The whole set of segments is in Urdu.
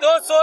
200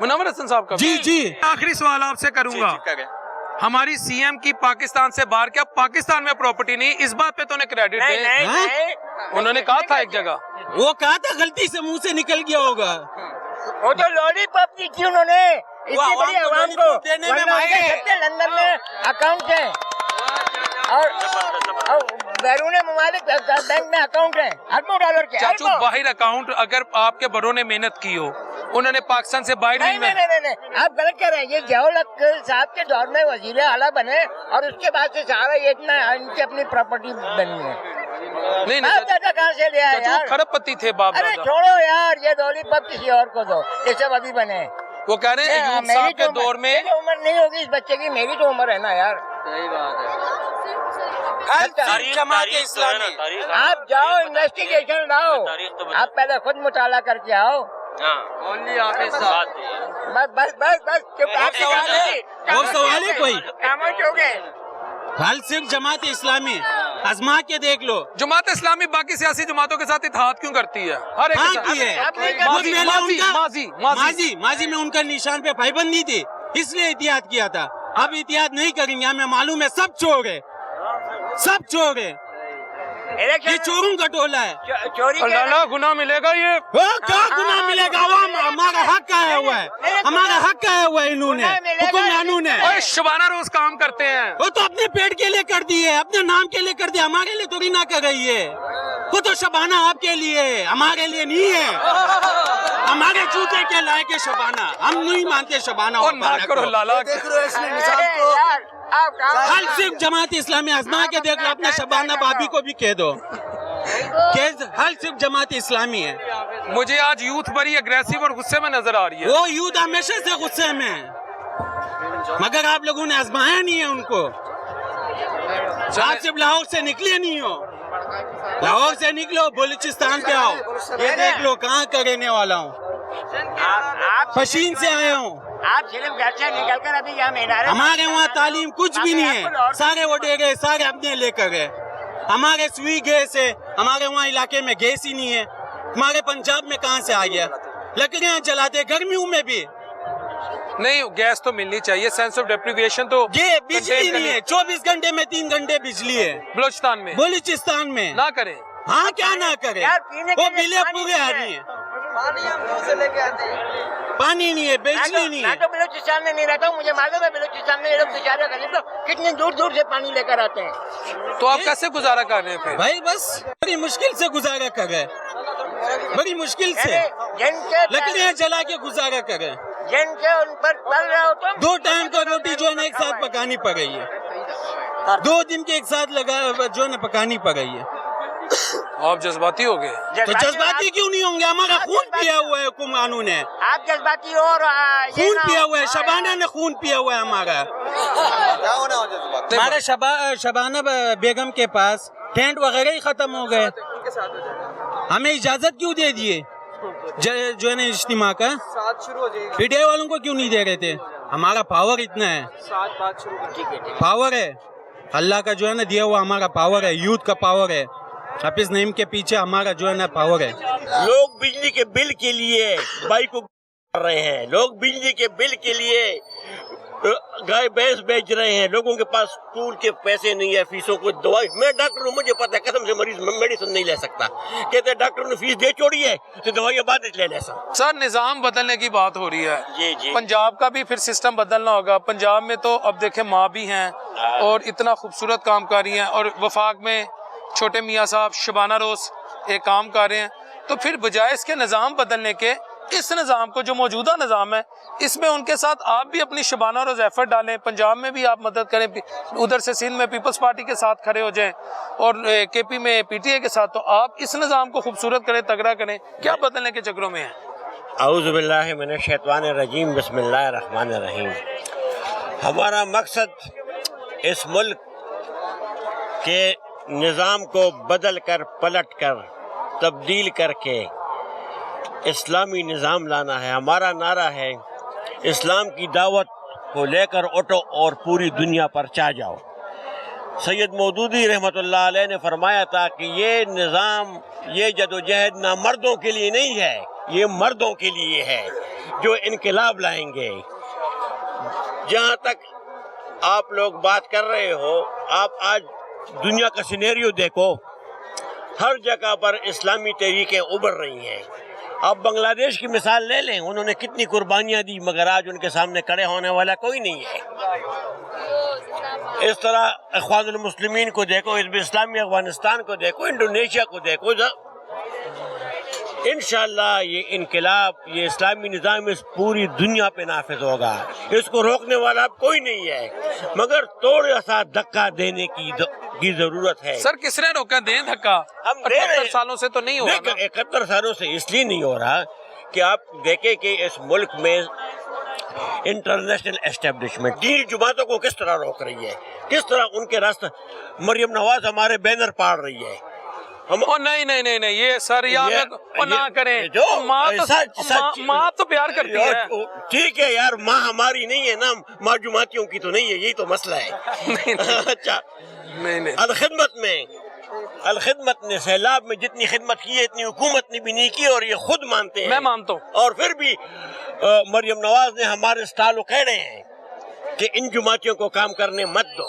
منور حسن صاحب کا جی جی آخری سوال آپ سے کروں گا ہماری سی ایم کی پاکستان سے باہر کیا پاکستان میں پراپرٹی نہیں اس بات پہ تو انہیں کریڈٹ دے انہوں نے کہا تھا ایک جگہ وہ کہا تھا غلطی سے منہ سے نکل گیا ہوگا وہ تو لالی پاپ دی تھی انہوں نے اتنی بڑی عوام کو لندن میں اکاؤنٹ ہیں اور بیرون ممالک بینک میں اکاؤنٹ ہیں اربوں ڈالر کے چاچو باہر اکاؤنٹ اگر آپ کے بڑوں نے محنت کی ہو انہوں نے پاکستان سے باہر نہیں آپ غلط کہہ رہے ہیں. یہ ضیاء الحق صاحب کے دور میں وزیر اعلیٰ بنے اور اس کے بعد سے سارا یہ اتنا ان کی اپنی پراپرٹی بنی ہے. نہیں باپ دادا کہاں سے لیا یار؟ کھرب پتی تھے باپ ارے دادا چھوڑو یار یہ دولی پب کسی اور کو دو یہ سب ابھی بنے. وہ کہہ رہے ہیں ایوب صاحب کے دور میں عمر نہیں ہوگی اس بچے کی میری تو عمر ہے نا یار. جماعت اسلامی آپ جاؤ انویسٹیگیشن لاؤ آپ پہلے خود مطالعہ کر کے آؤ. بس اور سوال ہے کوئی خاموش ہو گئے. حال صرف جماعت اسلامی آزما کے دیکھ لو. جماعت اسلامی باقی سیاسی جماعتوں کے ساتھ اتحاد کیوں کرتی ہے ہر ایک ہاں کے کی ہے آپ نے ماضی میں ان کا نشان پہ پابندی تھی اس لیے احتیاط کیا تھا. اب احتیاط نہیں کریں گے ہمیں معلوم ہے سب چور ہے سب چور ہے یہ چوروں کا ٹولہ ہے. چوری اللہ گناہ ملے گا یہ کیا گناہ ملے گا عوام ہمارا حق آیا ہوا ہے ہمارا حق آیا ہوا ہے انہوں نے حکمرانوں نے. اوے شبانہ روز کام کرتے ہیں وہ تو اپنے پیٹ کے لیے کر دی ہے اپنے نام کے لیے کر دی ہمارے لیے تھوڑی نہ کر رہی ہے. وہ تو شبانہ آپ کے لیے ہے ہمارے لیے نہیں ہے. ہمارے جوتے کے لائق ہے شبانہ ہم نہیں مانتے شبانہ اور نہ کرو لالا حال صرف جماعت اسلامی آزما کے دیکھ لو اپنا شبانہ بابی کو بھی کہہ دو کہ حال صرف جماعت اسلامی ہے. مجھے آج یوتھ بڑی اگریسو اور غصے میں نظر آ رہی ہے. وہ یوتھ ہمیشہ سے غصے میں مگر آپ لوگوں نے آزمایا نہیں ہے ان کو. آپ صرف لاہور سے نکلے نہیں ہو لاہور سے نکلو بلوچستان پہ آؤ یہ دیکھ لو کہاں کا رہنے والا ہوں پشین سے آیا ہوں. آپ صرف گھر سے نکل کر ابھی یہاں مینارے ہمارے وہاں تعلیم کچھ بھی نہیں ہے سارے ووٹے گئے سارے اپنے لے کر گئے. ہمارے سوئی گیس ہے ہمارے وہاں علاقے میں گیس ہی نہیں ہے. ہمارے پنجاب میں کہاں سے آ گیا لکڑیاں جلاتے گرمیوں میں بھی نہیں گیس تو ملنی چاہیے سینس آف ڈیپریویشن تو یہ بجلی نہیں ہے 24 گھنٹے میں 3 گھنٹے بجلی ہے بلوچستان میں بلوچستان میں. نہ کریں ہاں کیا نہ کرے وہ بلے پورے آ رہی ہیں پانی نہیں ہے بجلی نہیں میں ہے. تو بلوچستان میں نہیں رہتا ہوں مجھے معلوم ہے بلوچستان میں یہ لوگ بیچارے غریب لوگ کتنی دور دور سے پانی لے کر آتے ہیں. تو آپ کیسے گزارا کر رہے ہیں پھر بھائی بس بڑی مشکل سے گزارا کر رہے بڑی مشکل سے جن کے لکڑیاں جلا کے گزارا کر رہے جن کے ان پر پل رہے ہو تم 2 ٹائم کا روٹی جو ہے نا ایک ساتھ پکانی پڑ رہی ہے 2 دن کے ایک ساتھ لگا جو ہے نا پکانی پڑ رہی ہے. آپ جذباتی ہو گئے تو جذباتی کیوں نہیں ہوں گے ہمارا خون پیا ہوا ہے حکمرانوں نے آپ جذباتی ہو اور خون پیا ہوا ہے شبانہ نے خون پیا ہوا ہے ہمارا. ہمارے شبانہ بیگم کے پاس ٹینٹ وغیرہ ہی ختم ہو گئے ہمیں اجازت کیوں دے دیے جو ہے نا اجتماع کا پی ٹی آئی والوں کو کیوں نہیں دے رہے تھے. ہمارا پاور اتنا ہے پاور ہے اللہ کا جو ہے نا دیا ہوا ہمارا پاور ہے یوتھ کا پاور ہے. حافظ نعیم کے پیچھے ہمارا جو ہے نا پاور ہے. لوگ بجلی کے بل کے لیے بھائی کو کر رہے ہیں لوگ بجلی کے بل کے لیے گائے بھینس بیچ رہے ہیں لوگوں کے پاس اسکول کے پیسے نہیں ہے فیسوں کو دوائی میں ڈاکٹر ہوں مجھے پتا ہے قسم سے مریض میڈیسن نہیں لے سکتا کہتے ہیں ڈاکٹر نے فیس دے چھوڑی ہے تو دوائیاں بعد لے سکتا. سر نظام بدلنے کی بات ہو رہی ہے جی پنجاب کا بھی پھر سسٹم بدلنا ہوگا. پنجاب میں تو اب دیکھیں ماں بھی ہیں اور اتنا خوبصورت کام کر رہی ہیں اور وفاق میں چھوٹے میاں صاحب شبانہ روز ایک کام کر رہے ہیں. تو پھر بجائے اس کے نظام بدلنے کے اس نظام کو جو موجودہ نظام ہے اس میں ان کے ساتھ آپ بھی اپنی شبانہ روز ایفرٹ ڈالیں پنجاب میں بھی آپ مدد کریں ادھر سے سندھ میں پیپلز پارٹی کے ساتھ کھڑے ہو جائیں اور کے پی میں پی ٹی آئی کے ساتھ. تو آپ اس نظام کو خوبصورت کریں تگڑا کریں کیا بدلنے کے چکروں میں ہیں. اعوذ باللہ من الشیطان الرجیم بسم اللہ الرحمن الرحیم. ہمارا مقصد اس ملک کے نظام کو بدل کر پلٹ کر تبدیل کر کے اسلامی نظام لانا ہے. ہمارا نعرہ ہے اسلام کی دعوت کو لے کر اٹھو اور پوری دنیا پر چا جاؤ. سید مودودی رحمۃ اللہ علیہ نے فرمایا تھا کہ یہ نظام یہ جدوجہد نہ مردوں کے لیے نہیں ہے یہ مردوں کے لیے ہے. جو انقلاب لائیں گے. جہاں تک آپ لوگ بات کر رہے ہو، آپ آج دنیا کا سینیریو دیکھو، ہر جگہ پر اسلامی تحریکیں ابھر رہی ہیں. آپ بنگلہ دیش کی مثال لے لیں، انہوں نے کتنی قربانیاں دی مگر آج ان کے سامنے کھڑے ہونے والا کوئی نہیں ہے. اس طرح اخوان المسلمین کو دیکھو، حزب اسلامی افغانستان کو دیکھو، انڈونیشیا کو دیکھو. انشاءاللہ یہ انقلاب، یہ اسلامی نظام اس پوری دنیا پہ نافذ ہوگا. اس کو روکنے والا اب کوئی نہیں ہے، مگر تھوڑا سا دھکا دینے کی ضرورت ہے. سر کس نے روکا؟ دیں دھکا. ہم دے رہے 78 سالوں سے تو نہیں ہو رہا. 71 سالوں سے اس لیے نہیں ہو رہا کہ آپ دیکھیں کہ اس ملک میں انٹرنیشنل اسٹیبلشمنٹ دینی جماعتوں کو کس طرح روک رہی ہے، کس طرح ان کے راستہ. مریم نواز ہمارے بینر پاڑ رہی ہے. نہیں یہ سر نہ کریں. ماں تو پیار کرتی ہے. ٹھیک ہے یار، ماں ہماری نہیں ہے نا، ماں جماعتیوں کی تو نہیں ہے، یہی تو مسئلہ ہے. اچھا نہیں الخدمت نے سیلاب میں جتنی خدمت کی ہے اتنی حکومت نے بھی نہیں کی، اور یہ خود مانتے ہیں. میں مانتا ہوں. اور پھر بھی مریم نواز نے ہمارے اسٹال کہہ رہے ہیں کہ ان جماعتیوں کو کام کرنے مت دو.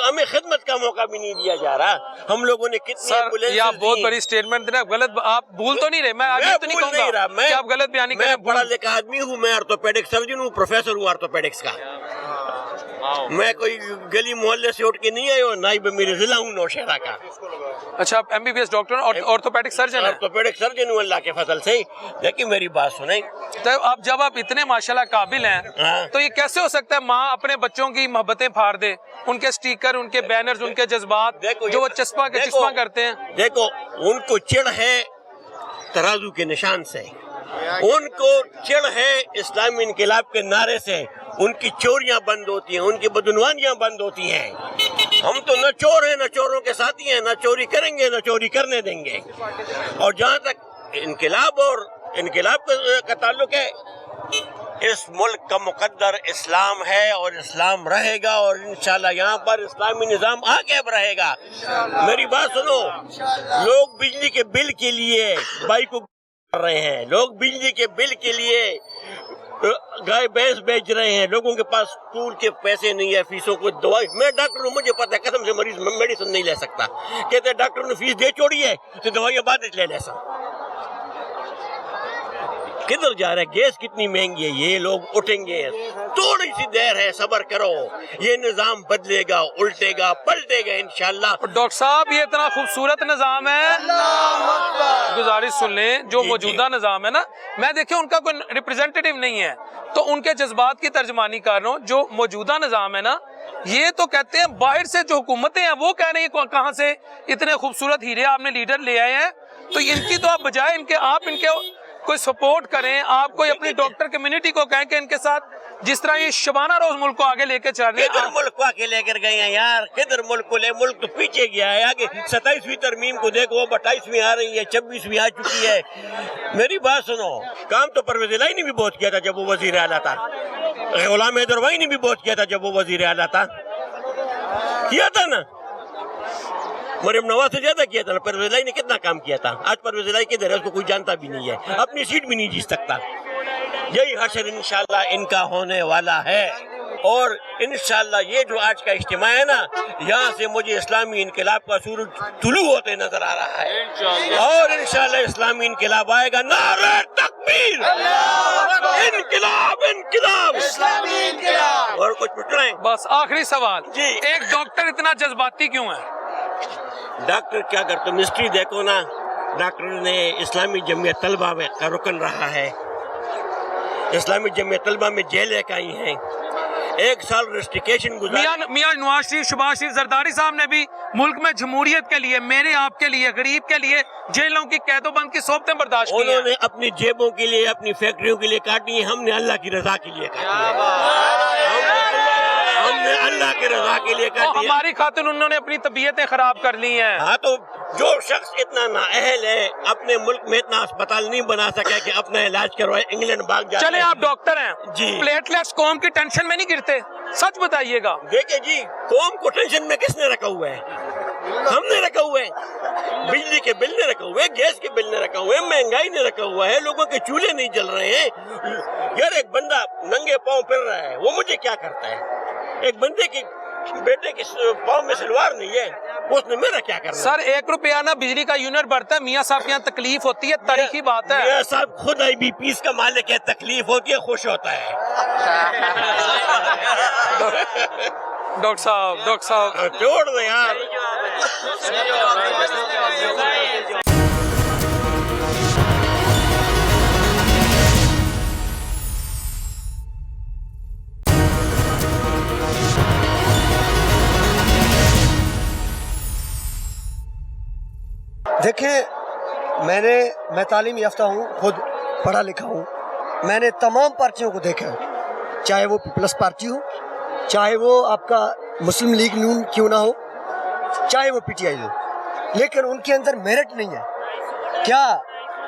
ہمیں خدمت کا موقع بھی نہیں دیا جا رہا. ہم لوگوں نے کتنے یہ آپ بہت بڑی اسٹیٹمنٹ دینا. غلط آپ بھول تو نہیں رہے؟ میں آگے تو نہیں کہوں گا کہ آپ غلط بیانی کریں. میں پڑھا لکھا آدمی ہوں، میں آرتھوپیڈک سرجن ہوں، پروفیسر ہوں آرتھوپیڈکس کا. میں کوئی گلی محلے سے اٹھ کے نہیں آیا ہوں، نائب امیر ضلع ہوں نوشہرہ کا. اچھا آپ MBBS ڈاکٹر اور آرتھوپیڈک سرجن ہیں؟ آرتھوپیڈک سرجن ہوں اللہ کے فضل سے. لیکن میری بات سنیں، جب آپ اتنے ماشاءاللہ قابل ہیں تو یہ کیسے ہو سکتا ہے ماں اپنے بچوں کی محبتیں پھاڑ دے، ان کے سٹیکر، ان کے بینرز، ان کے جذبات جو وہ چسپاں کرتے ہیں؟ دیکھو ان کو چڑ ہے ترازو کے نشان سے، ان کو چڑ ہے اسلامی انقلاب کے نعرے سے. ان کی چوریاں بند ہوتی ہیں، ان کی بدعنوانیاں بند ہوتی ہیں. ہم تو نہ چور ہیں نہ چوروں کے ساتھی ہیں، نہ چوری کریں گے نہ چوری کرنے دیں گے. اور جہاں تک انقلاب کا تعلق ہے، اس ملک کا مقدر اسلام ہے اور اسلام رہے گا، اور انشاءاللہ یہاں پر اسلامی نظام آگے رہے گا. میری بات سنو، لوگ بجلی کے بل کے لیے بھائی کو کر رہے ہیں، لوگ بجلی کے بل کے لیے گائے بھینس بیچ رہے ہیں، لوگوں کے پاس اسکول کے پیسے نہیں ہے، فیسوں کو دوائی. میں ڈاکٹر ہوں، مجھے پتا ہے قسم سے مریض میڈیسن نہیں لے سکتا. کہتے ہیں ڈاکٹر نے فیس دے چھوڑی ہے تو دوائیاں بعد لے سا. کدھر جا رہا ہے؟ گیس کتنی مہنگی ہے. یہ لوگ اٹھیں گے، تھوڑی سی دیر ہے، صبر کرو. یہ نظام بدلے گا، الٹے گا، پلٹے گا انشاءاللہ. ڈاکٹر صاحب یہ اتنا خوبصورت نظام ہے، گزارش سن لیں. جو موجودہ نظام ہے نا، میں دیکھیں ان کا کوئی ریپریزنٹیٹیو نہیں ہے تو ان کے جذبات کی ترجمانی کر رہا ہوں. جو موجودہ نظام ہے نا، یہ تو کہتے ہیں باہر سے جو حکومتیں ہیں وہ کہہ رہے ہیں کہاں سے اتنے خوبصورت ہیرے آپ نے لیڈر لے آئے ہیں. تو ان کی تو آپ بجائے آپ ان کے کوئی سپورٹ کریں، آپ کوئی اپنی ڈاکٹر کمیونٹی کو کہیں کہ ان کے ساتھ جس طرح یہ شبانہ روز ملک کو آگے لے کے چل رہے ہیں. کدھر ملک کو آگے لے کر گئے ہیں یار، کدھر ملک کو ملک تو پیچھے گیا ہے. آگے 27ویں ترمیم کو دیکھو، 28ویں آ رہی ہے، 26ویں آ چکی ہے. میری بات سنو، کام تو پرویز الہی نے بھی بہت کیا تھا جب وہ وزیر اعلیٰ تھا. غلام حیدر وہی نے بھی بہت کیا تھا جب وہ وزیر اعلیٰ تھا. کیا تھا نا، مریم نواز سے زیادہ کیا تھا نا. پرویز الہی نے کتنا کام کیا تھا. آج پرویز الہی کدھر ہے؟ اس کو کوئی جانتا بھی نہیں ہے، اپنی سیٹ بھی نہیں جیت سکتا. یہی حشر انشاءاللہ ان کا ہونے والا ہے. اور انشاءاللہ یہ جو آج کا اجتماع ہے نا، یہاں سے مجھے اسلامی انقلاب کا سورج طلوع ہوتے نظر آ رہا ہے. اور انشاءاللہ اسلامی انقلاب آئے گا. نعرہ تکبیر، انقلاب انقلاب، اسلامی انقلاب. اور کچھ پوچھ رہے ہیں؟ بس آخری سوال جی، ایک ڈاکٹر اتنا جذباتی کیوں ہے؟ ڈاکٹر کیا کرتے مسٹری دیکھو نا. ڈاکٹر نے اسلامی جمعیت طلبہ میں کا رکن رہا ہے. اسلامی جمعیت طلبہ میں جیلیں کئی ہیں. 1 سال ریسٹریکیشن گزارا. میاں نواز شریف، شہباز شریف زرداری صاحب نے بھی ملک میں جمہوریت کے لیے، میرے آپ کے لیے، غریب کے لیے جیلوں کی قید و بند کی صحبتیں برداشت کی ہیں. انہوں نے اپنی جیبوں کے لیے، اپنی فیکٹریوں کے لیے کاٹی ہیں. ہم نے اللہ کی رضا کے لیے کاٹی ہے. ہم نے اللہ کی رضا کے لیے کاٹی ہے. ہماری خاطر انہوں نے اپنی طبیعتیں خراب کر لی ہیں. ہاں، تو جو شخص اتنا نااہل ہے، اپنے ملک میں اتنا اسپتال نہیں بنا سکا کہ اپنا علاج کروائے، انگلینڈ بھاگ جاتا ہے. چلے آپ ڈاکٹر ہیں جی، پلیٹلیٹس قوم کی ٹینشن میں نہیں گرتے؟ سچ بتائیے گا. دیکھیں جی، قوم کو ٹینشن میں کس نے رکھا ہوا ہے؟ ہم نے رکھا ہوا ہے، بجلی کے بل نے رکھا ہوا ہے، گیس کے بل نے رکھا ہوا ہے، مہنگائی نے رکھا ہوا ہے، لوگوں کے چولہے نہیں جل رہے ہیں. یار ایک بندہ ننگے پاؤں پھر رہا ہے، وہ مجھے کیا کرتا ہے؟ ایک بندے کی بیٹے کے پاؤں میں سلوار نہیں ہے، اس نے میرا کیا کرنا؟ سر 1 روپیہ نا بجلی کا یونٹ بڑھتا ہے، میاں صاحب کے یہاں تکلیف ہوتی ہے، تاریخی بات ہے. میاں صاحب خود آئی بی پیس کا مالک ہے، تکلیف ہوتی ہے، خوش ہوتا ہے. ڈاکٹر صاحب چھوڑ دیں یار. دیکھیں میں تعلیم یافتہ ہوں، خود پڑھا لکھا ہوں. میں نے تمام پارٹیوں کو دیکھا ہے، چاہے وہ پیپلز پارٹی ہو، چاہے وہ آپ کا مسلم لیگ نون کیوں نہ ہو، چاہے وہ پی ٹی آئی ہو، لیکن ان کے اندر میرٹ نہیں ہے. کیا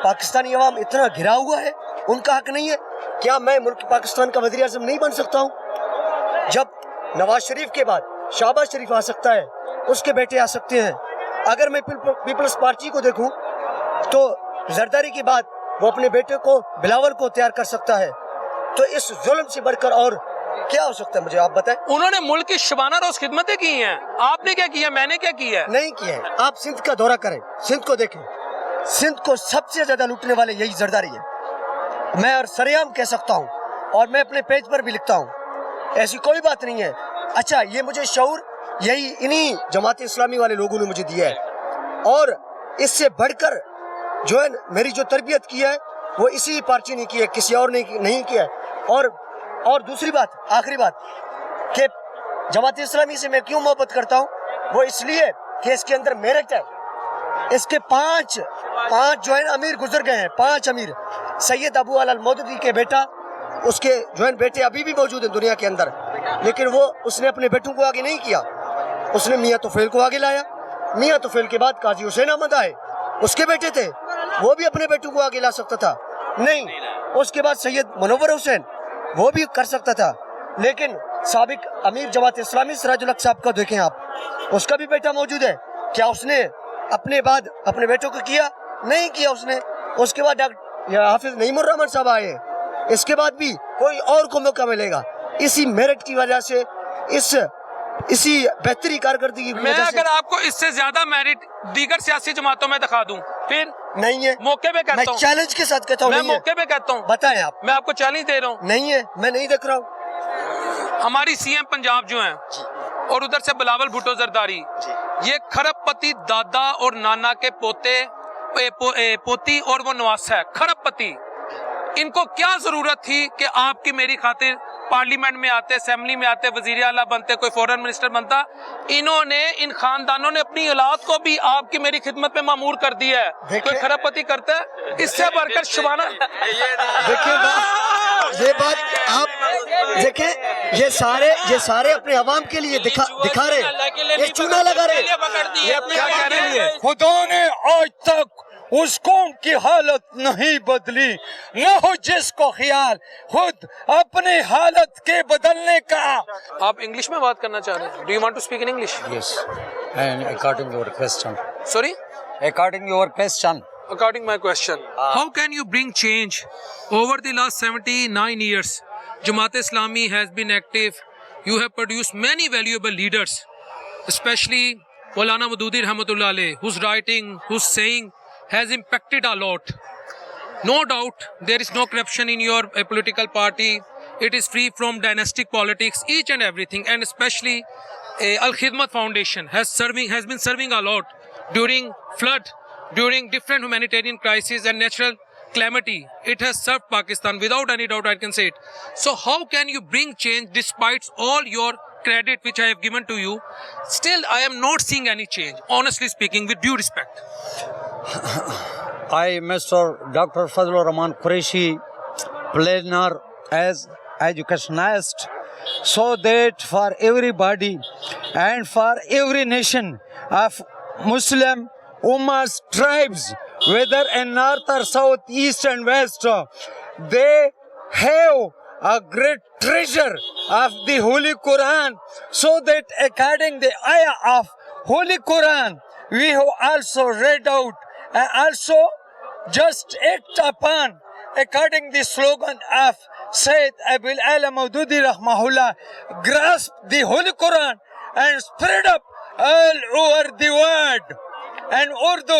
پاکستانی عوام اتنا گھرا ہوا ہے؟ ان کا حق نہیں ہے؟ کیا میں ملک پاکستان کا وزیر اعظم نہیں بن سکتا ہوں؟ جب نواز شریف کے بعد شہباز شریف آ سکتا ہے، اس کے بیٹے آ سکتے ہیں. اگر میں پیپلز پارٹی کو دیکھوں تو زرداری کے بعد وہ اپنے بیٹے کو بلاول کو تیار کر سکتا ہے. تو اس ظلم سے بڑھ کر اور کیا ہو سکتا ہے؟ مجھے آپ بتائیں. انہوں نے ملک کی شبانہ روز خدمتیں کی ہیں، آپ نے کیا کیا، میں نے کیا کیا ہے؟ نہیں کیا ہے. آپ سندھ کا دورہ کریں، سندھ کو دیکھیں. سندھ کو سب سے زیادہ لوٹنے والے یہی زرداری ہے. میں اور سریعام کہہ سکتا ہوں، اور میں اپنے پیج پر بھی لکھتا ہوں، ایسی کوئی بات نہیں ہے. اچھا، یہ مجھے شعور یہی انہی جماعت اسلامی والے لوگوں نے مجھے دیا ہے، اور اس سے بڑھ کر جو ہے میری جو تربیت کی ہے وہ اسی پارٹی نے کی ہے، کسی اور نے نہیں کیا ہے. اور دوسری بات، آخری بات، کہ جماعت اسلامی سے میں کیوں محبت کرتا ہوں، وہ اس لیے کہ اس کے اندر میرٹ ہے. اس کے پانچ جو ہے امیر گزر گئے ہیں، 5 امیر. سید ابو علی المودودی کے بیٹا، اس کے جو ہے بیٹے ابھی بھی موجود ہیں دنیا کے اندر، لیکن اس نے اپنے بیٹوں کو آگے نہیں کیا. اس نے میاں طفیل کو آگے لایا. میاں طفیل کے بعد قاضی حسین احمد آئے، اس کے بیٹے تھے، وہ بھی اپنے بیٹوں کو آگے لا سکتا تھا، نہیں. اس کے بعد سید منور حسین، وہ بھی کر سکتا تھا، لیکن سابق امیر جماعت اسلامی سراج الحق صاحب کو دیکھیں آپ، اس کا بھی بیٹا موجود ہے. کیا اس نے اپنے بعد اپنے بیٹوں کو کیا؟ نہیں کیا اس نے. اس کے بعد حافظ نعیم الرحمن صاحب آئے، اس کے بعد بھی کوئی اور کو موقع ملے گا. اسی میرٹ کی وجہ سے، اسی بہتری کارکردگی کی میں وجہ سے. اگر آپ کو اس سے زیادہ میرٹ دیگر سیاسی جماعتوں میں دکھا دوں پھر نہیں ہے. موقع پہ میں کہتا ہوں، چیلنج کے ساتھ کہتا ہوں میں نہیں ہے. موقع پہ کہتا ہوں، بتائیں آپ. میں آپ کو چیلنج دے رہا ہوں. نہیں ہے، میں نہیں دیکھ رہا ہوں. ہماری سی ایم پنجاب جو ہیں، اور ادھر سے بلاول بھٹو زرداری، یہ کھرب پتی دادا اور نانا کے پوتی اور وہ نواسا ہے. کھرب پتی، ان کو کیا ضرورت تھی کہ آپ کی میری خاطر پارلیمنٹ میں آتے، اسمبلی میں آتے، وزیر اعلیٰ بنتے، کوئی فورن منسٹر بنتا؟ انہوں نے، ان خاندانوں نے اپنی اولاد کو بھی آپ کی میری خدمت میں مامور کر دیا ہے. کوئی کھرب پتی کرتا ہے؟ اس سے بڑھ کر شبانہ. دیکھیں یہ بات آپ دیکھیں، یہ سارے اپنے عوام کے لیے دکھا رہے، یہ چونا لگا رہے. یہ اپنے عوام کے لیے. خدا نے آج تک اس قوم کی حالت نہیں بدلی، نہ ہو جس کو خیال خود اپنی حالت کے بدلنے کا. آپ انگلش میں بات کرنا چاہ رہے ہیں؟ Do you want to speak in English? Yes, and according to your question. Sorry? According to your question. According my question, how can you bring change over the last 79 years? Jamaat Islami has been active. You have produced many valuable leaders, especially Maulana Maududi Rahmatullah Alayh, whose writing, whose saying has impacted a lot. No doubt there is no corruption in your political party. It is free from dynastic politics, each and everything, and especially Al Khidmat Foundation has been serving a lot during flood, during different humanitarian crises and natural calamity. It has served Pakistan without any doubt, I can say it. So how can you bring change despite all your credit which I have given to you? Still I am not seeing any change, honestly speaking, with due respect. I, Mr. Dr. Fazlur Rahman Qureshi, planner as educationist, so that for everybody and for every nation of Muslim Ummahs, tribes, whether in north or south, east and west, they have a great treasure of the Holy Quran, so that according the ayah of Holy Quran we have also read out and also just act upon according the slogan of Sayyid Abul Ala Maududi Rahmahullah, grasp the Holy Quran and spread up all over the world. And Urdu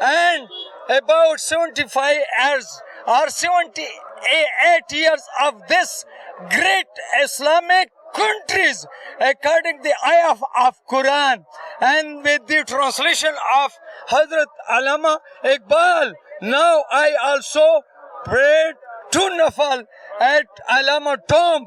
And about 75 years or 78 years of this great Islamic countries according the ayah of Quran and with the translation of Hazrat Allama Iqbal. Now I also prayed to Nafal at Allama tomb.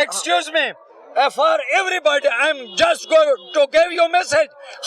Excuse me, for everybody, I'm just going to give you message.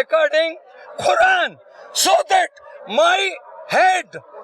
according Quran, so that my head,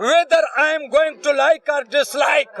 whether I am going to like or dislike,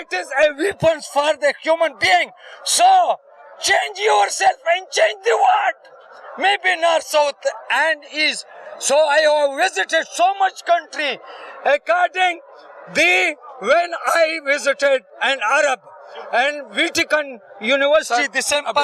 It is a weapon for the human being. So change yourself and change the world. Maybe north, south and east. So I have visited so much country. According when I visited an Arab and Vatican University, December.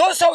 200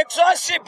180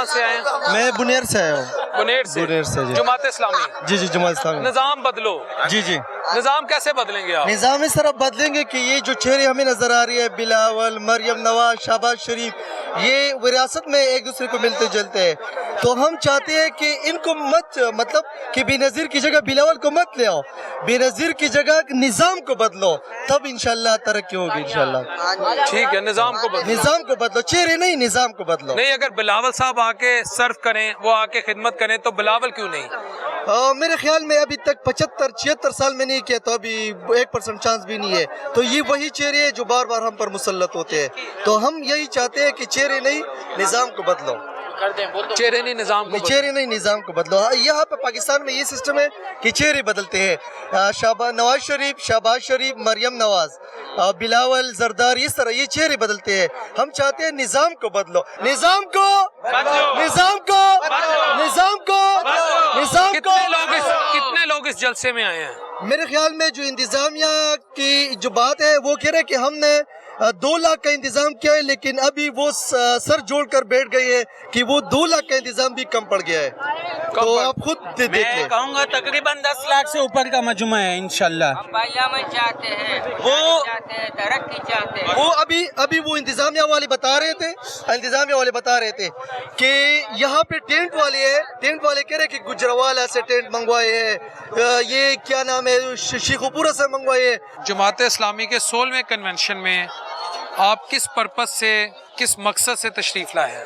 کہاں سے آئے ہیں؟ میں بنیر سے آیا ہوں. بنیر سے. جی. جماعت اسلامی. جی جماعت اسلامی. نظام بدلو. جی. نظام کیسے بدلیں گے آپ؟ نظام اس طرح بدلیں گے کہ یہ جو چہرے ہمیں نظر آ رہی ہے، بلاول، مریم نواز، شہباز شریف، یہ وراثت میں ایک دوسرے کو ملتے جلتے ہیں. تو ہم چاہتے ہیں کہ ان کو مت، مطلب کہ بے نظیر کی جگہ بلاول کو مت لے آؤ، بے نظیر کی جگہ نظام کو بدلو، تب انشاءاللہ ترقی ہوگی انشاءاللہ. ٹھیک ہے، نظام کو بدلو. نظام کو بدلو، چہرے نہیں، نظام کو بدلو. نہیں، اگر بلاول صاحب آ کے سرو کریں، وہ آ کے خدمت کریں تو بلاول کیوں نہیں؟ میرے خیال میں ابھی تک 75-76 سال میں نہیں کیا، تو ابھی 1% چانس بھی نہیں ہے. تو یہ وہی چہرے ہیں جو بار بار ہم پر مسلط ہوتے ہیں. تو ہم یہی چاہتے ہیں کہ چہرے نہیں، نظام کو بدلو. چہرے نہیں، نظام کو بدلو. چہرے نہیں، نظام کو بدلو. یہاں پہ پاکستان میں یہ سسٹم ہے کہ چہرے بدلتے ہیں. نواز شریف، شہباز شریف، مریم نواز، بلاول، زرداری، اس طرح یہ چہرے بدلتے ہیں. ہم چاہتے ہیں نظام کو بدلو، نظام کو، نظام کو، نظام کو، نظام کو. کتنے لوگ اس جلسے میں آئے ہیں؟ میرے خیال میں جو انتظامیہ کی جو بات ہے وہ کہہ رہے کہ ہم نے 2 لاکھ کا انتظام کیا ہے، لیکن ابھی وہ سر جوڑ کر بیٹھ گئے ہیں کہ وہ 2 لاکھ کا انتظام بھی کم پڑ گیا ہے. تو آپ خود دیکھ میں لیں. کہوں گا تقریباً 10 لاکھ سے اوپر کا مجموعہ ہے انشاءاللہ. وہ ابھی وہ انتظامیہ والے بتا رہے تھے کہ یہاں پہ ٹینٹ والے ہیں، ٹینٹ والے کہہ رہے کہ گجروالا سے ٹینٹ منگوائے ہیں، یہ کیا نام ہے، شیخو پورہ سے منگوائے ہیں. جماعت اسلامی کے 16ویں کنونشن میں آپ کس پرپس سے، کس مقصد سے تشریف لائے ہیں؟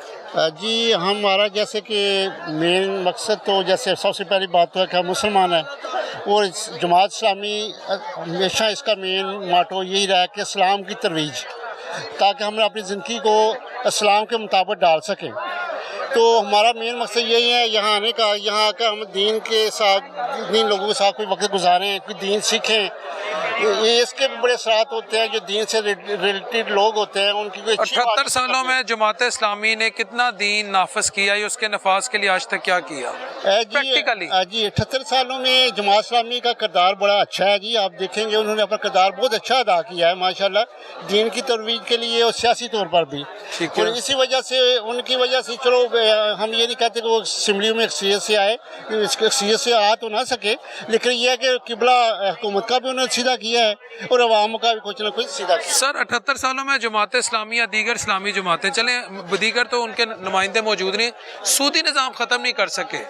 جی ہمارا جیسے کہ مین مقصد تو جیسے سب سے پہلی بات تو ہے کہ ہم مسلمان ہیں، اور جماعت اسلامی ہمیشہ اس کا مین ماٹو یہی رہا کہ اسلام کی ترویج، تاکہ ہم اپنی زندگی کو اسلام کے مطابق ڈال سکیں. تو ہمارا مین مقصد یہی ہے یہاں آنے کا، یہاں آ کر ہم دین کے ساتھ، دین لوگوں کے ساتھ کوئی وقت گزاریں، کوئی دین سیکھیں. یہ اس کے بھی بڑے اثرات ہوتے ہیں جو دین سے ریلیٹڈ لوگ ہوتے ہیں، ان کی کوئی 78 سالوں میں جماعت اسلامی نے کتنا دین نافذ کیا، یا اس کے نفاذ کے لیے آج تک کیا کیا پریکٹیکلی؟ جی 78 سالوں میں جماعت اسلامی کا کردار بڑا اچھا ہے. جی آپ دیکھیں گے انہوں نے اپنا کردار بہت اچھا ادا کیا ہے ماشاءاللہ، دین کی ترویج کے لیے اور سیاسی طور پر بھی. اور اسی وجہ سے، ان کی وجہ سے، چلو ہم یہ نہیں کہتے کہ وہ اسمبلی میں اکثریت سے آئے، اکثریت سے آ تو نہ سکے، لیکن یہ ہے کہ قبلہ حکومت کا بھی انہوں نے سیدھا کیا ہے اور عوام کا بھی کچھ نہ کچھ سیدھا کیا. سر 78 سالوں میں جماعت اسلامی یا دیگر اسلامی جماعتیں، چلیں دیگر تو ان کے نمائندے موجود نہیں، سودی نظام ختم نہیں کر سکے.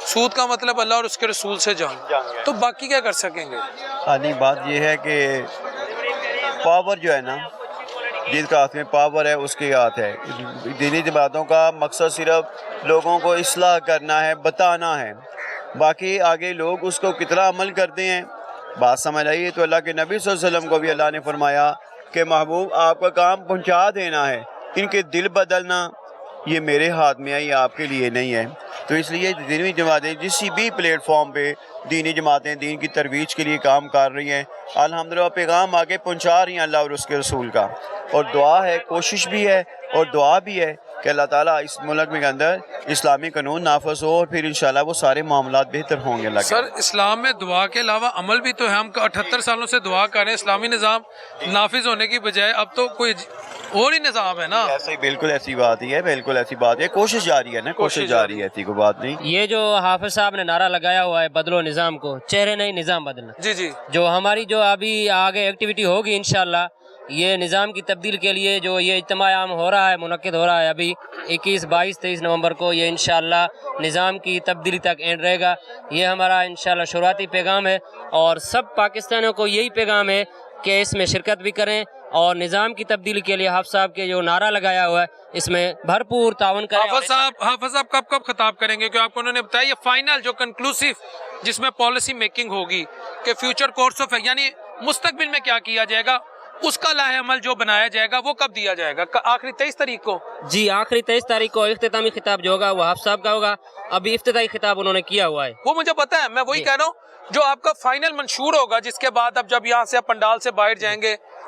سود کا مطلب اللہ اور اس کے رسول سے جنگ، تو باقی کیا کر سکیں گے؟ نہیں، بات یہ ہے کہ پاور جو ہے نا، جس کا ہاتھ میں پاور ہے اس کے ہاتھ ہے. دینی جماعتوں کا مقصد صرف لوگوں کو اصلاح کرنا ہے، بتانا ہے، باقی آگے لوگ اس کو کتنا عمل کرتے ہیں بات سمجھ آئیے. تو اللہ کے نبی صلی اللہ علیہ وسلم کو بھی اللہ نے فرمایا کہ محبوب آپ کا کام پہنچا دینا ہے، ان کے دل بدلنا یہ میرے ہاتھ میں ہے، یہ آپ کے لیے نہیں ہے. تو اس لیے دینی جماعتیں کسی بھی پلیٹ فارم پہ دینی جماعتیں دین کی ترویج کے لیے کام کر رہی ہیں. الحمدللہ پیغام آگے پہنچا رہی ہیں اللہ اور اس کے رسول کا، اور دعا ہے، کوشش بھی ہے اور دعا بھی ہے کہ اللہ تعالیٰ اس ملک میں اندر اسلامی قانون نافذ ہو، اور پھر انشاءاللہ وہ سارے معاملات بہتر ہوں گے. سر اسلام میں دعا کے علاوہ عمل بھی تو ہے. ہم 78 سالوں سے دعا کر رہے ہیں، اسلامی نظام نافذ ہونے کی بجائے اب تو کوئی اور ہی نظام ہے نا. ایسا ہی، بالکل ایسی بات ہی ہے، بالکل ایسی بات ہے، کوشش جاری ہے نا، کوشش جاری ہے، ایسی کوئی بات نہیں. یہ جو حافظ صاحب نے نعرہ لگایا ہوا ہے بدلو نظام کو، چہرے نہیں نظام بدلنا. جی جو ہماری جو ابھی آگے ایکٹیویٹی ہوگی انشاءاللہ یہ نظام کی تبدیل کے لیے، جو یہ اجتماع عام ہو رہا ہے، منعقد ہو رہا ہے ابھی 21، 22، 23 نومبر کو، یہ انشاءاللہ نظام کی تبدیلی تک اینڈ رہے گا. یہ ہمارا انشاءاللہ شروعاتی پیغام ہے، اور سب پاکستانیوں کو یہی پیغام ہے کہ اس میں شرکت بھی کریں، اور نظام کی تبدیلی کے لیے حافظ صاحب کے جو نعرہ لگایا ہوا ہے اس میں بھرپور تعاون کریں. حافظ صاحب کب خطاب کریں گے؟ کہ آپ کو انہوں نے بتایا یہ فائنل جو کنکلوسیو جس میں پالیسی میکنگ ہوگی کہ فیوچر کورس آف، یعنی مستقبل میں کیا کیا جائے گا، اس کا لاہ عمل جو بنایا جائے گا وہ کب دیا جائے گا؟ آخری 23 تاریخ کو؟ جی آخری 23 تاریخ کو اختتامی خطاب جو ہوگا وہ حافظ صاحب کا ہوگا. ابھی افتتاحی خطاب انہوں نے کیا ہوا ہے، وہ مجھے پتا ہے. میں وہی کہہ رہا ہوں جو آپ کا فائنل منشور ہوگا، جس کے بعد اب جب یہاں سے پنڈال سے باہر جائیں گے